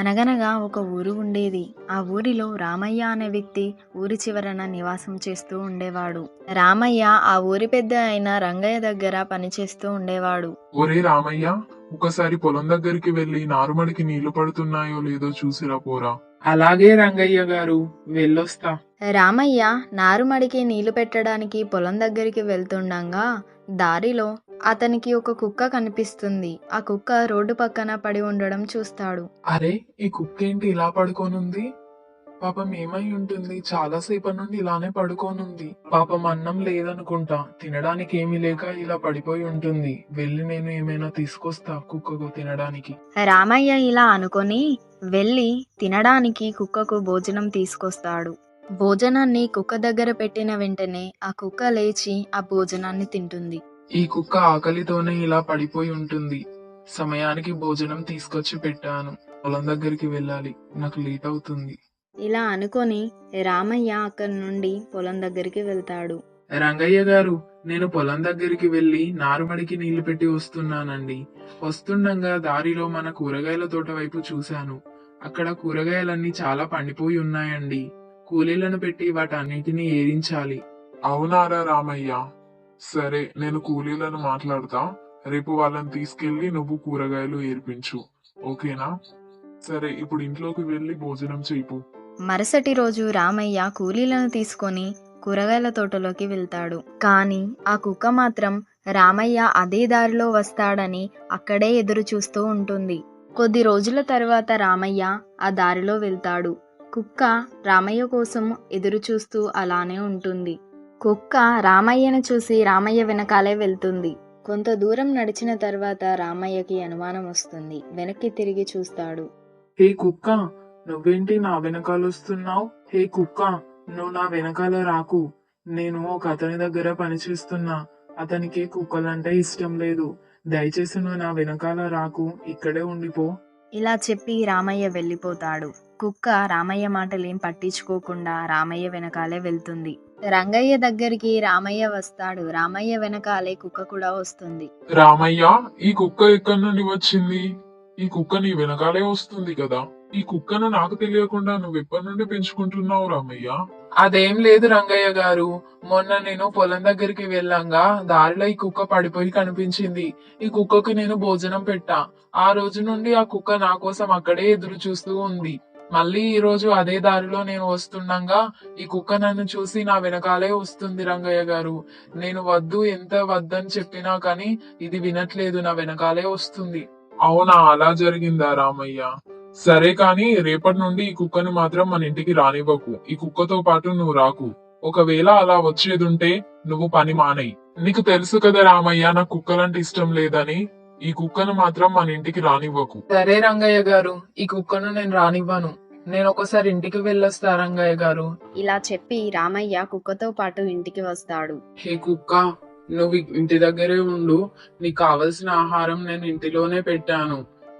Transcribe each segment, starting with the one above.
అనగనగా ఒక ఊరు ఉండేది. ఆ ఊరిలో రామయ్య అనే వ్యక్తి ఊరి చివరన నివాసం చేస్తూ ఉండేవాడు. రామయ్య ఆ ఊరి పెద్ద అయిన రంగయ్య దగ్గర పనిచేస్తూ ఉండేవాడు. ఒరే రామయ్య, ఒకసారి పొలం దగ్గరికి వెళ్లి నారుమడికి నీళ్లు పడుతున్నాయో లేదో చూసిరా పోరా. అలాగే రంగయ్య గారు, వెళ్ళొస్తా. రామయ్య నారుమడికి నీళ్లు పెట్టడానికి పొలం దగ్గరికి వెళ్తుండగా దారిలో అతనికి ఒక కుక్క కనిపిస్తుంది. ఆ కుక్క రోడ్డు పక్కన పడి ఉండడం చూస్తాడు. అరే, ఈ కుక్కేంటి ఇలా పడుకోనుంది? పాపం ఏమై ఉంటుంది? చాలా సేపటి నుండి ఇలానే పడుకోనుంది. పాపం అన్నం లేదనుకుంటా, తినడానికి ఏమీ లేక ఇలా పడిపోయి ఉంటుంది. వెళ్ళి నేను ఏమైనా తీసుకొస్తా కుక్కకు తినడానికి. రామయ్య ఇలా అనుకొని వెళ్ళి తినడానికి కుక్కకు భోజనం తీసుకొస్తాడు. భోజనాన్ని కుక్క దగ్గర పెట్టిన వెంటనే ఆ కుక్క లేచి ఆ భోజనాన్ని తింటుంది. ఈ కుక్క ఆకలితోనే ఇలా పడిపోయి ఉంటుంది. సమయానికి భోజనం తీసుకొచ్చి పెట్టాను. పొలం దగ్గరికి వెళ్ళాలి, నాకు లేట్ అవుతుంది. ఇలా అనుకొని రామయ్య అక్కడి నుండి పొలం దగ్గరికి వెళ్తాడు. రంగయ్య గారు, నేను పొలం దగ్గరికి వెళ్లి నారుమడికి నీళ్లు పెట్టి వస్తున్నానండి. వస్తుండగా దారిలో మన కూరగాయల తోట వైపు చూశాను. అక్కడ కూరగాయలన్నీ చాలా పండిపోయి ఉన్నాయండి. కూలీలను పెట్టి వాటన్నిటినీ ఏరించాలి. అవునారా రామయ్య, సరే నేను కూలీలను మాట్లాడతా. రేపు వాళ్ళని తీసుకెళ్లి నువ్వు కూరగాయలు ఏర్పించు, ఓకేనా? సరే, ఇప్పుడు ఇంట్లోకి వెళ్లి భోజనం చేయిపు. మరుసటి రోజు రామయ్య కూలీలను తీసుకొని కూరగాయల తోటలోకి వెళ్తాడు. కానీ ఆ కుక్క మాత్రం రామయ్య అదే దారిలో వస్తాడని అక్కడే ఎదురు చూస్తూ ఉంటుంది. కొద్ది రోజుల తర్వాత రామయ్య ఆ దారిలో వెళ్తాడు. కుక్క రామయ్య కోసం ఎదురు చూస్తూ అలానే ఉంటుంది. కుక్క రామయ్యను చూసి రామయ్య వెనకాలే వెళ్తుంది. కొంత దూరం నడిచిన తర్వాత రామయ్యకి అనుమానం వస్తుంది. వెనక్కి తిరిగి చూస్తాడు. హే కుక్క, నువ్వేంటి నా వెనకాల వస్తున్నావు? హే కుక్క, నువ్వు నా వెనకాల రాకు. నేను ఒక అతని దగ్గర పనిచేస్తున్నా. అతనికి కుక్కలంటే ఇష్టం లేదు. దయచేసి నువ్వు నా వెనకాల రాకు, ఇక్కడే ఉండిపో. ఇలా చెప్పి రామయ్య వెళ్ళిపోతాడు. కుక్క రామయ్య మాటలేం పట్టించుకోకుండా రామయ్య వెనకాలే వెళ్తుంది. రంగయ్య దగ్గరికి రామయ్య వస్తాడు. రామయ్య వెనకాలే కుక్క కూడా వస్తుంది. రామయ్య, ఈ కుక్క ఎక్కడి నుండి వచ్చింది? ఈ కుక్క నీ వెనకాలే వస్తుంది కదా. ఈ కుక్కను నాకు తెలియకుండా నువ్వెప్పటి నుండి పెంచుకుంటున్నావు రామయ్య? అదేం లేదు రంగయ్య గారు, మొన్న నేను పొలం దగ్గరికి వెళ్ళంగా దారిలో ఈ కుక్క పడిపోయి కనిపించింది. ఈ కుక్కకు నేను భోజనం పెట్టా. ఆ రోజు నుండి ఆ కుక్క నా కోసం అక్కడే ఎదురు చూస్తూ ఉంది. మళ్ళీ ఈ రోజు అదే దారిలో నేను వస్తుండగా ఈ కుక్క నన్ను చూసి నా వెనకాలే వస్తుంది రంగయ్య గారు. నేను వద్దు, ఎంత వద్దని చెప్పినా కానీ ఇది వినట్లేదు, నా వెనకాలే వస్తుంది. అవునా, అలా జరిగిందా రామయ్య? సరే కాని రేపటి నుండి ఈ కుక్కను మాత్రం మన ఇంటికి రానివ్వకు. ఈ కుక్కతో పాటు నువ్వు రాకు. ఒకవేళ అలా వచ్చేదుంటే నువ్వు పని మానేయి. నీకు తెలుసు కదా రామయ్య, నాకు కుక్కలంటే ఇష్టం లేదని. ఈ కుక్కను మాత్రం మన ఇంటికి రానివ్వకు. సరే రంగయ్య గారు, ఈ కుక్కను నేను రానివ్వను. నేను ఒకసారి ఇంటికి వెళ్ళొస్తా రంగయ్య గారు. ఇలా చెప్పి రామయ్య కుక్కతో పాటు ఇంటికి వస్తాడు. హే కుక్క, నువ్వు ఇంటి దగ్గరే ఉండు. నీకు కావలసిన ఆహారం నేను ఇంటిలోనే పెట్టాను.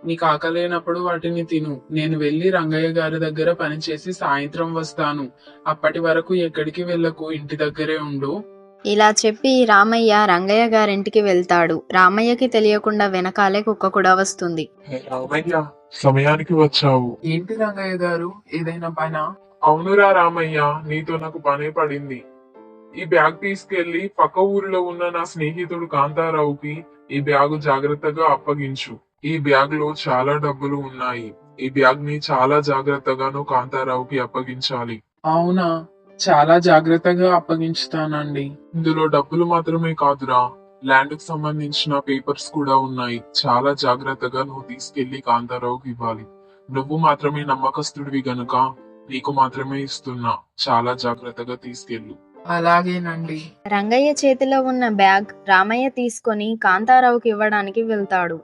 నీకు ఆకలేనప్పుడు వాటిని తిను. నేను వెళ్లి రంగయ్య గారి దగ్గర పనిచేసి సాయంత్రం వస్తాను. అప్పటి వరకు ఎక్కడికి వెళ్ళకు, ఇంటి దగ్గరే ఉండు. ఇలా చెప్పి రామయ్య రంగయ్య గారింటికి వెళ్తాడు. రామయ్యకి తెలియకుండా వెనకాలే కుక్క కూడా వస్తుంది. రామయ్య, సమయానికి వచ్చావు. ఏంటి రంగయ్య గారు, ఏదైనా పనా? అవునురా రామయ్య, నీతో నాకు పనే పడింది. ఈ బ్యాగ్ తీసుకెళ్లి పక్క ఊరిలో ఉన్న నా స్నేహితుడు కాంతారావుకి ఈ బ్యాగు జాగ్రత్తగా అప్పగించు. ఈ బ్యాగ్ లో చాలా డబ్బులు ఉన్నాయి. ఈ బ్యాగ్ ని చాలా జాగ్రత్తగా నువ్వు కాంతారావుకి అప్పగించాలి. అవునా, చాలా జాగ్రత్తగా అప్పగించుతానండి. ఇందులో డబ్బులు మాత్రమే కాదురా, ల్యాండ్ కు సంబంధించిన పేపర్స్ కూడా ఉన్నాయి. చాలా జాగ్రత్తగా నువ్వు తీసుకెళ్లి కాంతారావుకి ఇవ్వాలి. నువ్వు మాత్రమే నమ్మకస్తుడివి గనుక నీకు మాత్రమే ఇస్తున్నా. చాలా జాగ్రత్తగా తీసుకెళ్ళు. అలాగేనండి. రంగయ్య చేతిలో ఉన్న బ్యాగ్ రామయ్య తీసుకొని కాంతారావుకి ఇవ్వడానికి వెళ్తాడు.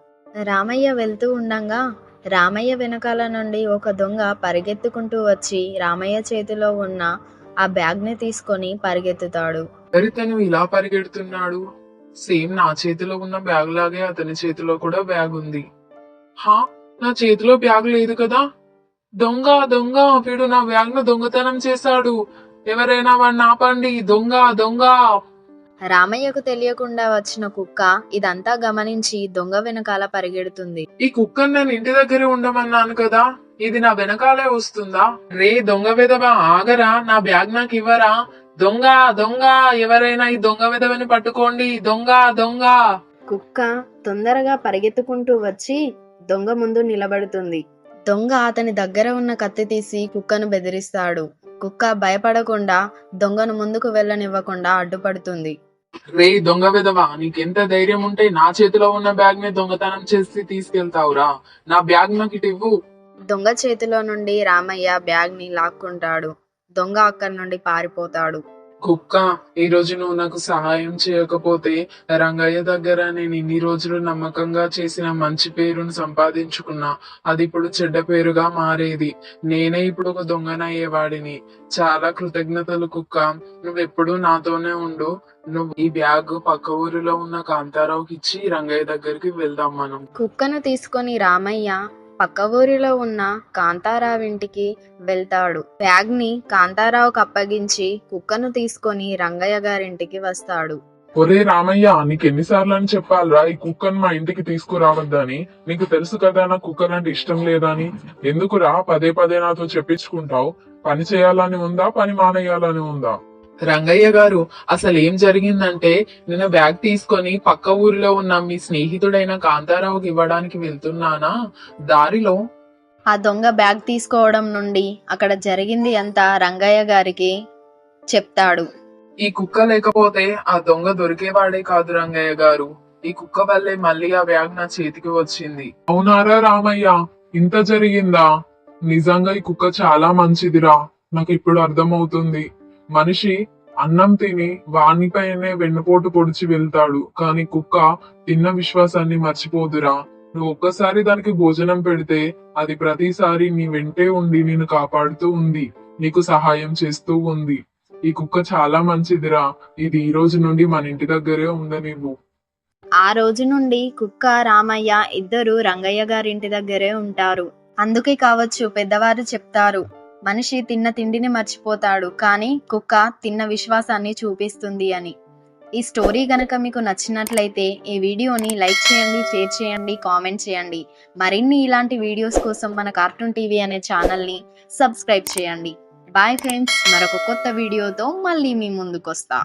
రామయ్య వెళ్తూ ఉండగా రామయ్య వెనకాల నుండి ఒక దొంగ పరిగెత్తుకుంటూ వచ్చి రామయ్య చేతిలో ఉన్న ఆ బ్యాగ్ ని తీసుకొని పరిగెత్తుతాడు. మరి తను ఇలా పరిగెడుతున్నాడు? సేమ్ నా చేతిలో ఉన్న బ్యాగ్ లాగే అతని చేతిలో కూడా బ్యాగ్ ఉంది. హా, నా చేతిలో బ్యాగ్ లేదు కదా. దొంగ దొంగ, వీడు నా బ్యాగ్ ను దొంగతనం చేశాడు. ఎవరైనా వాడిని ఆపండి, దొంగ దొంగ. రామయ్యకు తెలియకుండా వచ్చిన కుక్క ఇదంతా గమనించి దొంగ వెనకాల పరిగెడుతుంది. ఈ కుక్కను నేను ఇంటి దగ్గరే ఉండమన్నాను కదా, ఇది నా వెనకాలే వస్తుందా? రే దొంగ విధవ, ఆగరా, నా బ్యాగ్ నాకు ఇవ్వరా? దొంగ దొంగ, ఎవరైనా ఈ దొంగ విధవని పట్టుకోండి, దొంగ దొంగ. కుక్క తొందరగా పరిగెత్తుకుంటూ వచ్చి దొంగ ముందు నిలబడుతుంది. దొంగ అతని దగ్గర ఉన్న కత్తి తీసి కుక్కను బెదిరిస్తాడు. కుక్క భయపడకుండా దొంగను ముందుకు వెళ్ళనివ్వకుండా అడ్డుపడుతుంది. రే దొంగ విధవ, నీకెంత ధైర్యం ఉంటే నా చేతిలో ఉన్న బ్యాగ్ ని దొంగతనం చేసి తీసుకెళ్తావురా? నా బ్యాగ్ నాకు ఇటు ఇవ్వు. దొంగ చేతిలో నుండి రామయ్య బ్యాగ్ ని లాక్కుంటాడు. దొంగ అక్కడి నుండి పారిపోతాడు. కుక్క, ఈ రోజు నువ్వు నాకు సహాయం చేయకపోతే రంగయ్య దగ్గర నేను ఇన్ని రోజులు నమ్మకంగా చేసిన మంచి పేరును సంపాదించుకున్నా. అది ఇప్పుడు చెడ్డ పేరుగా మారేది. నేనే ఇప్పుడు ఒక దొంగనయ్యేవాడిని. చాలా కృతజ్ఞతలు కుక్క. నువ్వెప్పుడు నాతోనే ఉండు. నువ్వు ఈ బ్యాగ్ పక్క ఊరిలో ఉన్న కాంతారావుకి ఇచ్చి రంగయ్య దగ్గరికి వెళ్దాం మనం. కుక్కను తీసుకొని రామయ్య పక్క ఊరిలో ఉన్న కాంతారావు ఇంటికి వెళ్తాడు. బ్యాగ్ ని కాంతారావుకు అప్పగించి కుక్కను తీసుకొని రంగయ్య గారింటికి వస్తాడు. ఒరే రామయ్య, నీకు ఎన్నిసార్లు అని చెప్పాలరా ఈ కుక్కను మా ఇంటికి తీసుకురావద్దని? నీకు తెలుసు కదా నా కుక్కలంటే ఇష్టం లేదని. ఎందుకురా పదే పదే నాతో చెప్పించుకుంటావు? పని చేయాలని ఉందా, పని మానేయాలని ఉందా? రంగయ్య గారు, అసలు ఏం జరిగిందంటే, నేను బ్యాగ్ తీసుకొని పక్క ఊరిలో ఉన్న మీ స్నేహితుడైన కాంతారావుకి ఇవ్వడానికి వెళ్తున్నానా, దారిలో ఆ దొంగ బ్యాగ్ తీసుకోవడం నుండి అక్కడ జరిగింది అంతా రంగయ్య గారికి చెప్తాడు. ఈ కుక్క లేకపోతే ఆ దొంగ దొరికేవాడే కాదు రంగయ్య గారు. ఈ కుక్క వల్లే మళ్ళీ ఆ బ్యాగ్ నా చేతికి వచ్చింది. అవునారా రామయ్య, ఇంత జరిగిందా? నిజంగా ఈ కుక్క చాలా మంచిదిరా. నాకు ఇప్పుడు అర్థమవుతుంది. మనిషి అన్నం తిని వానిపైనే వెన్నుపోటు పొడిచి వెళ్తాడు, కానీ కుక్క తిన్న విశ్వాసాన్ని మర్చిపోదురా. నువ్వు ఒక్కసారి దానికి భోజనం పెడితే అది ప్రతిసారి నీ వెంటే ఉండి నిన్ను కాపాడుతూ ఉంది, నీకు సహాయం చేస్తూ ఉంది. ఈ కుక్క చాలా మంచిదిరా. ఇది ఈ రోజు నుండి మన ఇంటి దగ్గరే ఉండనివ్వు. ఆ రోజు నుండి కుక్క రామయ్య ఇద్దరు రంగయ్య గారింటి దగ్గరే ఉంటారు. అందుకే కావచ్చు పెద్దవారు చెప్తారు, మనిషి తిన్న తిండిని మర్చిపోతాడు, కానీ కుక్క తిన్న విశ్వాసాన్ని చూపిస్తుంది అని. ఈ స్టోరీ గనక మీకు నచ్చినట్లయితే ఈ వీడియోని లైక్ చేయండి, షేర్ చేయండి, కామెంట్ చేయండి. మరిన్ని ఇలాంటి వీడియోస్ కోసం మన కార్టూన్ టీవీ అనే ఛానల్ని సబ్స్క్రైబ్ చేయండి. బాయ్ ఫ్రెండ్స్, మరొక కొత్త వీడియోతో మళ్ళీ మీ ముందుకు వస్తా.